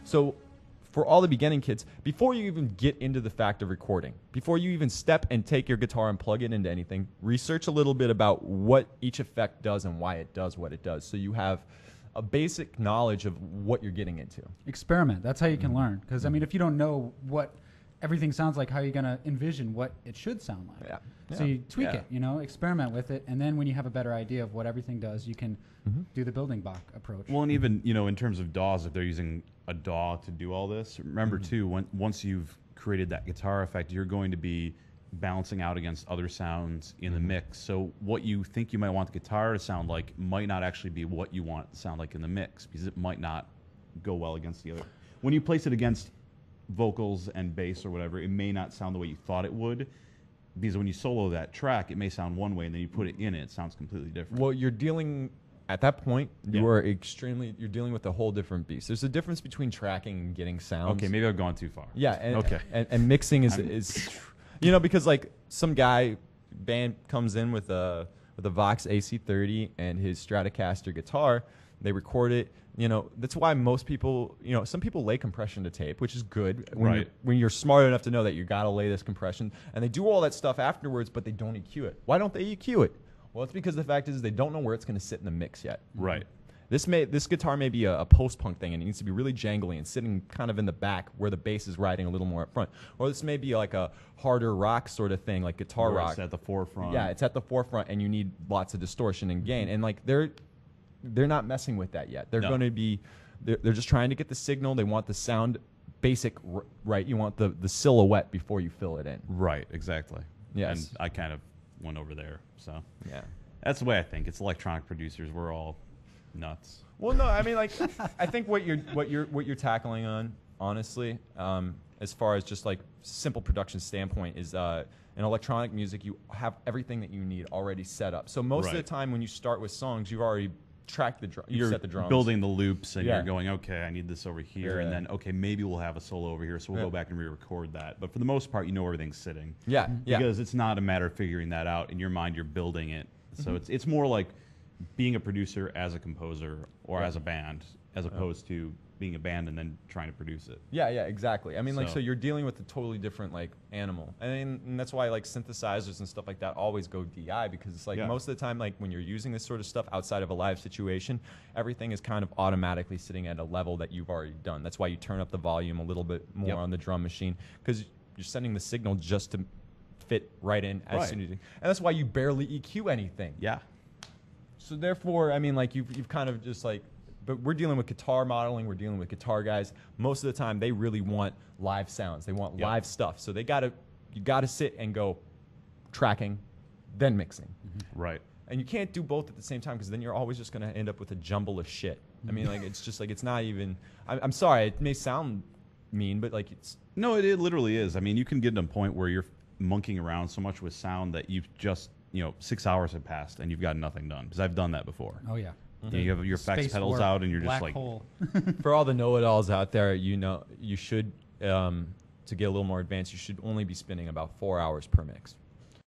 So for all the beginning kids, before you even get into the fact of recording, before you even step and take your guitar and plug it into anything, research a little bit about what each effect does and why it does what it does, so you have a basic knowledge of what you're getting into. Experiment. That's how you can learn. Because, I mean, if you don't know what everything sounds like, how are you going to envision what it should sound like? Yeah. So you tweak it, you know, experiment with it, and then when you have a better idea of what everything does, you can do the building block approach. Well, and even, you know, in terms of DAWs, if they're using a DAW to do all this, remember too, once you've created that guitar effect, you're going to be balancing out against other sounds in the mix. So what you think you might want the guitar to sound like might not actually be what you want it to sound like in the mix, because it might not go well against the other. When you place it against vocals and bass or whatever, it may not sound the way you thought it would, because when you solo that track, it may sound one way, and then you put it in it sounds completely different. Well, you're dealing, at that point, you're dealing with a whole different beast. There's a difference between tracking and getting sounds. Okay, maybe I've gone too far. Yeah, and mixing is you know, because like some band comes in with a Vox AC30 and his Stratocaster guitar, they record it. You know, that's why most people, you know, some people lay compression to tape, which is good when you're smart enough to know that you got to lay this compression, and they do all that stuff afterwards, but they don't EQ it. Why don't they EQ it? Well, it's because the fact is they don't know where it's going to sit in the mix yet. Right. This guitar may be a post-punk thing, and it needs to be really jangly and sitting kind of in the back where the bass is riding a little more up front. Or this may be like a harder rock sort of thing, like guitar rock. It's at the forefront. Yeah, it's at the forefront, and you need lots of distortion and gain. And like they're not messing with that yet. They're going to be, they're just trying to get the signal. They want the sound basic right. You want the silhouette before you fill it in. Right, exactly. Yes. And I kind of went over there. So yeah, that's the way I think. It's electronic producers. We're all nuts. Well, no, I mean, like, I think what you're tackling on, honestly, as far as just like simple production standpoint, is in electronic music you have everything that you need already set up. So most of the time when you start with songs, you've already tracked the drum. You're set the drums, building the loops, and you're going, okay, I need this over here, and then okay, maybe we'll have a solo over here, so we'll go back and re-record that. But for the most part, you know everything's sitting. Yeah, because it's not a matter of figuring that out in your mind. You're building it, so it's more like being a producer as a composer or as a band, as opposed to being a band and then trying to produce it. Yeah, exactly. I mean, so you're dealing with a totally different like animal, and that's why like synthesizers and stuff like that always go DI, because it's like most of the time, like when you're using this sort of stuff outside of a live situation, everything is kind of automatically sitting at a level that you've already done. That's why you turn up the volume a little bit more on the drum machine, because you're sending the signal just to fit right in as soon as you, and that's why you barely EQ anything. Yeah. So therefore, I mean, like you've kind of just like, but we're dealing with guitar modeling, we're dealing with guitar guys. Most of the time, they really want live sounds. They want live stuff. So you gotta sit and go tracking, then mixing. Right. And you can't do both at the same time, because then you're always just gonna end up with a jumble of shit. I mean, like it's just like it's not even. I'm sorry, it may sound mean, but like it's. No, it literally is. I mean, you can get to a point where you're monkeying around so much with sound that you've just 6 hours have passed and you've got nothing done, because I've done that before. Oh yeah. You have your effects pedals out and you're just like hole. For all the know-it-alls out there, you should to get a little more advanced, you should only be spinning about 4 hours per mix.